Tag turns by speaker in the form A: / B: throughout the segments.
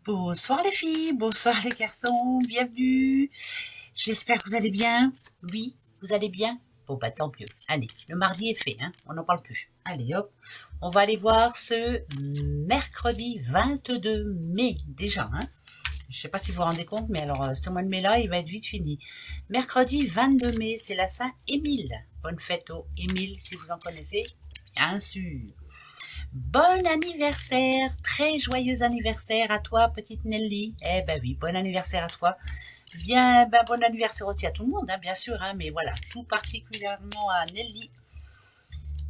A: Bonsoir les filles, bonsoir les garçons, bienvenue. J'espère que vous allez bien. Oui, vous allez bien. Bon bah tant mieux. Allez, le mardi est fait, hein, on n'en parle plus. Allez hop, on va aller voir ce mercredi 22 mai déjà. Hein. Je ne sais pas si vous vous rendez compte, mais alors ce mois de mai là, il va être vite fini. Mercredi 22 mai, c'est la Saint-Émile. Bonne fête au Émile si vous en connaissez, bien sûr. Bon anniversaire, très joyeux anniversaire à toi, petite Nelly. Eh ben oui, bon anniversaire à toi. Bien, ben bon anniversaire aussi à tout le monde, hein, bien sûr, hein, mais voilà, tout particulièrement à Nelly,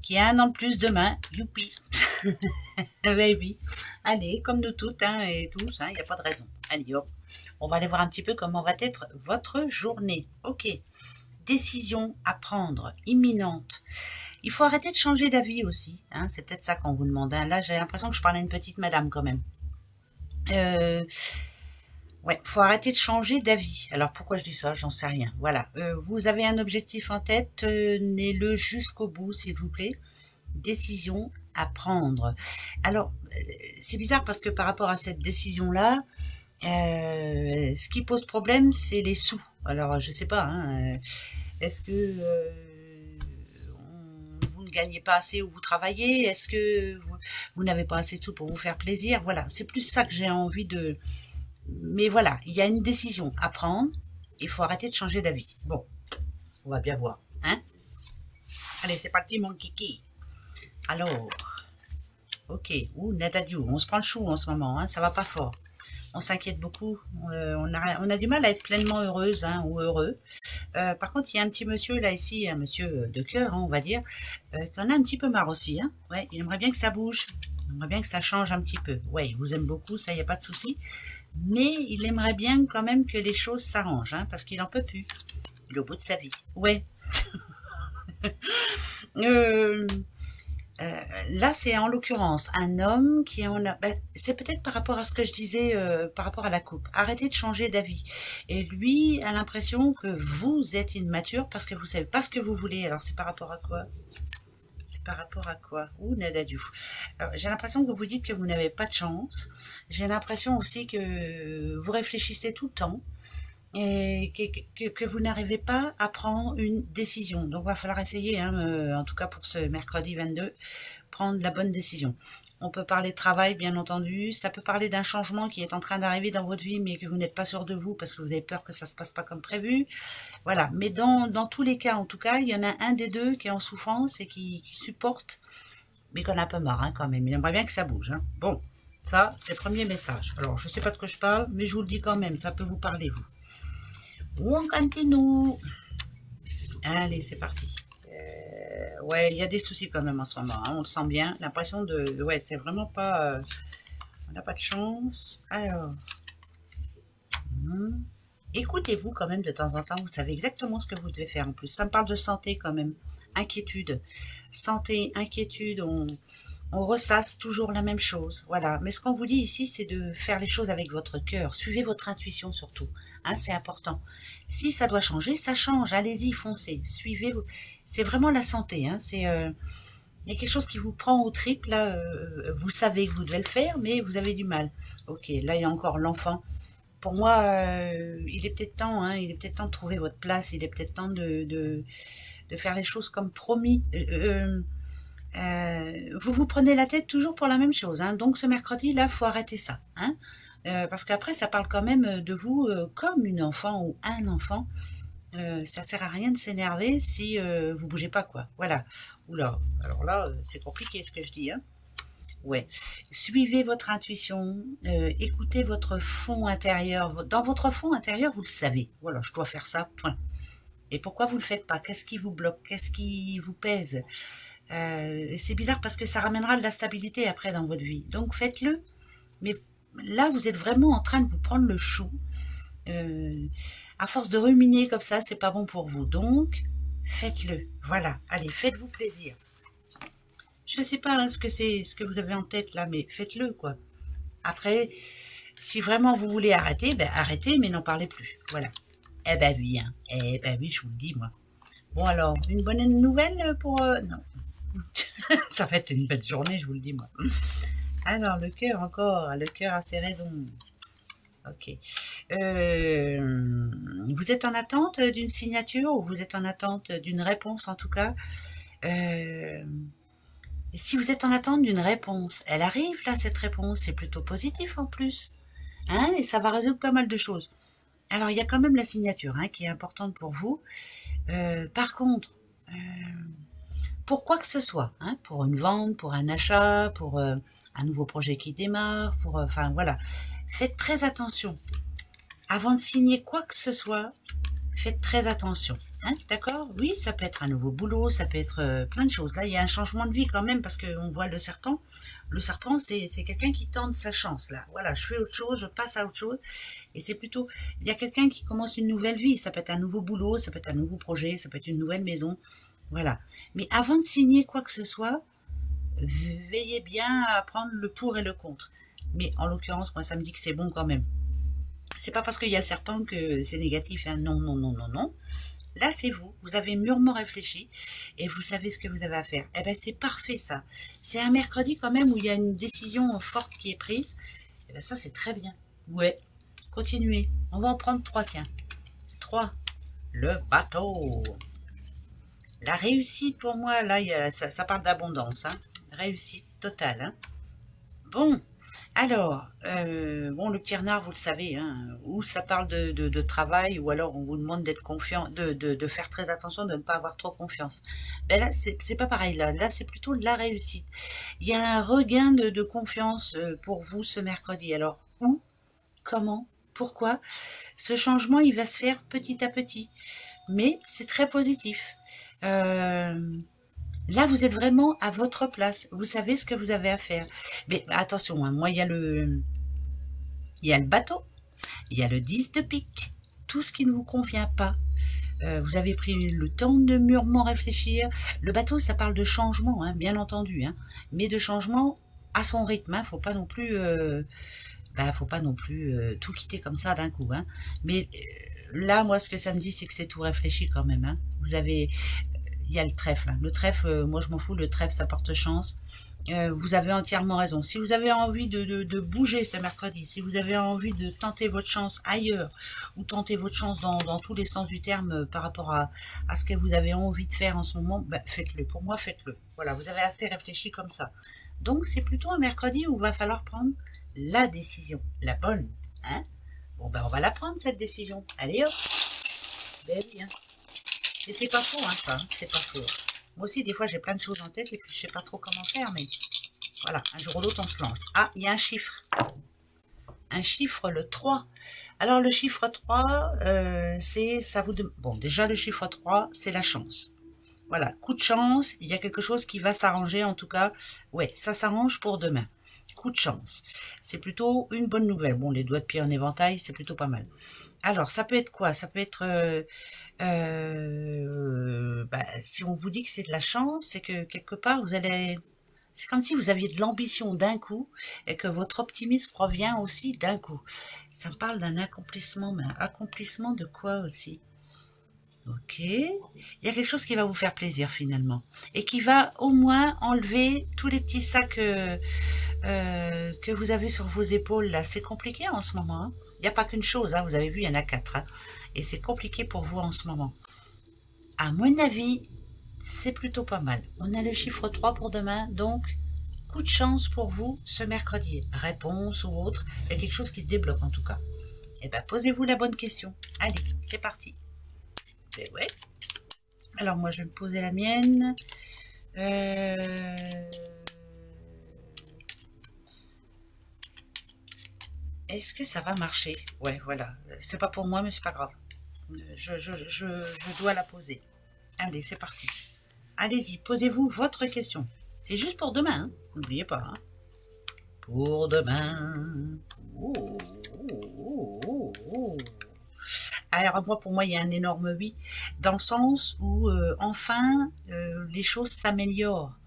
A: qui a un an de plus demain. Youpi. Ben oui. Allez, comme nous toutes, hein, et tous, il n'y a pas de raison. Allez, hop. On va aller voir un petit peu comment va être votre journée. Ok. Décision à prendre, imminente. Il faut arrêter de changer d'avis aussi. Hein, c'est peut-être ça qu'on vous demande. Hein. Là, j'ai l'impression que je parle à une petite madame quand même. Ouais, faut arrêter de changer d'avis. Alors pourquoi je dis ça, j'en sais rien. Voilà. Vous avez un objectif en tête, tenez-le jusqu'au bout, s'il vous plaît. Décision à prendre. Alors, c'est bizarre parce que par rapport à cette décision-là, ce qui pose problème, c'est les sous. Alors, je sais pas. Hein, est-ce que vous ne gagnez pas assez où vous travaillez? Est-ce que vous n'avez pas assez de sous pour vous faire plaisir? Voilà, c'est plus ça que j'ai envie de... Mais voilà, il y a une décision à prendre. Il faut arrêter de changer d'avis. Bon, on va bien voir. Hein? Allez, c'est parti, mon kiki. Alors, ok. Ouh, Nadadiou, on se prend le chou en ce moment. Hein, ça va pas fort. On s'inquiète beaucoup. On a du mal à être pleinement heureuse, hein, ou heureux. Par contre, il y a un petit monsieur là ici, un monsieur de cœur, hein, on va dire, qui en a un petit peu marre aussi. Hein. Ouais, il aimerait bien que ça bouge. Il aimerait bien que ça change un petit peu. Ouais, il vous aime beaucoup, ça, il n'y a pas de souci. Mais il aimerait bien quand même que les choses s'arrangent, hein, parce qu'il en peut plus. Il est au bout de sa vie. Ouais. euh, là, c'est en l'occurrence un homme qui en a... Ben, c'est peut-être par rapport à ce que je disais, par rapport à la coupe. Arrêtez de changer d'avis. Et lui a l'impression que vous êtes immature parce que vous savez pas ce que vous voulez. Alors, c'est par rapport à quoi? C'est par rapport à quoi? Ouh, Nadadiou. J'ai l'impression que vous dites que vous n'avez pas de chance. J'ai l'impression aussi que vous réfléchissez tout le temps et que vous n'arrivez pas à prendre une décision. Donc, il va falloir essayer, hein, en tout cas pour ce mercredi 22, prendre la bonne décision. On peut parler de travail, bien entendu. Ça peut parler d'un changement qui est en train d'arriver dans votre vie, mais que vous n'êtes pas sûr de vous parce que vous avez peur que ça ne se passe pas comme prévu. Voilà. Mais dans tous les cas, en tout cas, il y en a un des deux qui est en souffrance et qui supporte, mais qu'on a un peu marre, hein, quand même. Il aimerait bien que ça bouge. Hein. Bon, ça, c'est le premier message. Alors, je ne sais pas de quoi je parle, mais je vous le dis quand même. Ça peut vous parler, vous. On continue. Allez, c'est parti. Ouais, il y a des soucis quand même en ce moment, hein, on le sent bien. L'impression de... Ouais, c'est vraiment pas... on n'a pas de chance. Alors... écoutez-vous quand même de temps en temps. Vous savez exactement ce que vous devez faire en plus. Ça me parle de santé quand même. Inquiétude. Santé, inquiétude, on ressasse toujours la même chose. Voilà. Mais ce qu'on vous dit ici, c'est de faire les choses avec votre cœur. Suivez votre intuition surtout. Hein, c'est important. Si ça doit changer, ça change. Allez-y, foncez. Suivez. C'est vraiment la santé. Hein. C'est... il y a quelque chose qui vous prend aux tripes, là, vous savez que vous devez le faire, mais vous avez du mal. Ok, là, il y a encore l'enfant. Pour moi, il est peut-être temps, hein, il est peut-être temps de trouver votre place, il est peut-être temps de faire les choses comme promis. Vous vous prenez la tête toujours pour la même chose, hein, donc ce mercredi, là, faut arrêter ça. Hein, parce qu'après, ça parle quand même de vous comme une enfant ou un enfant. Ça sert à rien de s'énerver si vous bougez pas, quoi. Voilà. Oula, alors là, c'est compliqué ce que je dis, hein. Ouais. Suivez votre intuition, écoutez votre fond intérieur. Dans votre fond intérieur, vous le savez. Voilà, je dois faire ça, point. Et pourquoi vous le faites pas? Qu'est-ce qui vous bloque? Qu'est-ce qui vous pèse? C'est bizarre parce que ça ramènera de la stabilité après dans votre vie. Donc faites-le. Mais là, vous êtes vraiment en train de vous prendre le chou. À force de ruminer comme ça, c'est pas bon pour vous. Donc, faites-le. Voilà. Allez, faites-vous plaisir. Je sais pas hein, ce que vous avez en tête là, mais faites-le, quoi. Après, si vraiment vous voulez arrêter, ben arrêtez, mais n'en parlez plus. Voilà. Eh ben oui, hein. Eh ben oui, je vous le dis, moi. Bon alors, une bonne nouvelle pour... non. Ça va être une belle journée, je vous le dis, moi. Alors, le cœur encore, le cœur a ses raisons. Ok. Vous êtes en attente d'une signature ou vous êtes en attente d'une réponse en tout cas. Euh, si vous êtes en attente d'une réponse, elle arrive là, cette réponse, c'est plutôt positif en plus. Hein, et ça va résoudre pas mal de choses. Alors il y a quand même la signature hein, qui est importante pour vous. Par contre, pour quoi que ce soit, hein, pour une vente, pour un achat, pour un nouveau projet qui démarre, pour, enfin voilà, faites très attention. Avant de signer quoi que ce soit, faites très attention. Hein, d'accord? Oui, ça peut être un nouveau boulot, ça peut être plein de choses. Là, il y a un changement de vie quand même parce qu'on voit le serpent. Le serpent, c'est quelqu'un qui tente sa chance. Là, voilà, je fais autre chose, je passe à autre chose. Et c'est plutôt, il y a quelqu'un qui commence une nouvelle vie. Ça peut être un nouveau boulot, ça peut être un nouveau projet, ça peut être une nouvelle maison. Voilà. Mais avant de signer quoi que ce soit, veillez bien à prendre le pour et le contre. Mais en l'occurrence, moi, ça me dit que c'est bon quand même. C'est pas parce qu'il y a le serpent que c'est négatif. Hein. Non, non, non, non, non. Là, c'est vous. Vous avez mûrement réfléchi et vous savez ce que vous avez à faire. Eh bien, c'est parfait, ça. C'est un mercredi quand même où il y a une décision forte qui est prise. Eh bien, ça, c'est très bien. Ouais. Continuez. On va en prendre 3, tiens. 3. Le bateau. La réussite, pour moi, là, ça parle d'abondance. Hein. Réussite totale. Hein. Bon. Alors, bon, le petit renard, vous le savez, hein, ou ça parle de travail, ou alors on vous demande d'être confiant, de faire très attention, de ne pas avoir trop confiance. Ben là, c'est pas pareil, là c'est plutôt de la réussite. Il y a un regain de confiance pour vous ce mercredi. Alors, où, comment, pourquoi? Ce changement, il va se faire petit à petit, mais c'est très positif. Là, vous êtes vraiment à votre place. Vous savez ce que vous avez à faire. Mais attention, hein, moi, il y a le bateau, il y a le 10 de pique. Tout ce qui ne vous convient pas. Vous avez pris le temps de mûrement réfléchir. Le bateau, ça parle de changement, hein, bien entendu. Hein, mais de changement à son rythme. Hein, faut pas non plus, tout quitter comme ça d'un coup. Hein. Mais là, moi, ce que ça me dit, c'est que c'est tout réfléchi quand même. Hein. Vous avez... Il y a le trèfle. Hein. Le trèfle, moi je m'en fous, le trèfle ça porte chance. Vous avez entièrement raison. Si vous avez envie de bouger ce mercredi, si vous avez envie de tenter votre chance ailleurs, ou tenter votre chance dans tous les sens du terme par rapport à ce que vous avez envie de faire en ce moment, ben, faites-le. Pour moi, faites-le. Voilà, vous avez assez réfléchi comme ça. Donc c'est plutôt un mercredi où il va falloir prendre la décision, la bonne. Hein, bon ben on va la prendre cette décision. Allez hop, ben bien. Et c'est pas faux, hein, ça, hein, c'est pas faux. Moi aussi, des fois, j'ai plein de choses en tête et puis je sais pas trop comment faire, mais voilà, un jour ou l'autre, on se lance. Ah, il y a un chiffre. Un chiffre, le 3. Alors, le chiffre 3, c'est, ça vous... Bon, déjà, le chiffre 3, c'est la chance. Voilà, coup de chance, il y a quelque chose qui va s'arranger, en tout cas. Ouais, ça s'arrange pour demain. Coup de chance. C'est plutôt une bonne nouvelle. Bon, les doigts de pied en éventail, c'est plutôt pas mal. Alors, ça peut être quoi? Ça peut être... si on vous dit que c'est de la chance, c'est que quelque part, vous allez... C'est comme si vous aviez de l'ambition d'un coup et que votre optimisme provient aussi d'un coup. Ça me parle d'un accomplissement, mais un accomplissement de quoi aussi? Ok. Il y a quelque chose qui va vous faire plaisir finalement et qui va au moins enlever tous les petits sacs que vous avez sur vos épaules là. C'est compliqué en ce moment. Hein. Il n'y a pas qu'une chose. Hein. Vous avez vu, il y en a 4. Hein. Et c'est compliqué pour vous en ce moment. À mon avis, c'est plutôt pas mal. On a le chiffre 3 pour demain. Donc, coup de chance pour vous ce mercredi. Réponse ou autre. Il y a quelque chose qui se débloque en tout cas. Eh bien, posez-vous la bonne question. Allez, c'est parti. Et ouais. Alors moi je vais me poser la mienne. Est-ce que ça va marcher? Ouais, voilà. C'est pas pour moi, mais c'est pas grave. Je dois la poser. Allez, c'est parti. Allez-y, posez-vous votre question. C'est juste pour demain, hein. N'oubliez pas. Hein. Pour demain. Oh, oh, oh, oh. Alors pour moi, il y a un énorme oui, dans le sens où enfin les choses s'améliorent.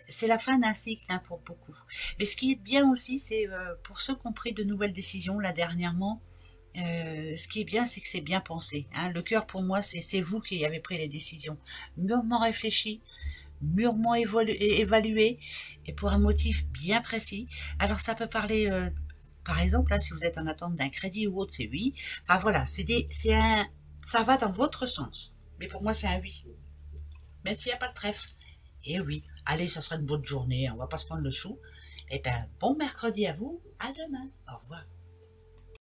A: C'est la fin d'un cycle hein, pour beaucoup. Mais ce qui est bien aussi, c'est pour ceux qui ont pris de nouvelles décisions là dernièrement, ce qui est bien, c'est que c'est bien pensé. Hein. Le cœur, pour moi, c'est vous qui avez pris les décisions. Mûrement réfléchi, mûrement évalué, et pour un motif bien précis. Alors ça peut parler Par exemple, là, si vous êtes en attente d'un crédit ou autre, c'est oui. Enfin voilà, ça va dans votre sens. Mais pour moi, c'est un oui. Même s'il n'y a pas de trèfle. Et oui, allez, ça sera une bonne journée, on va pas se prendre le chou. Eh ben, bon mercredi à vous, à demain. Au revoir.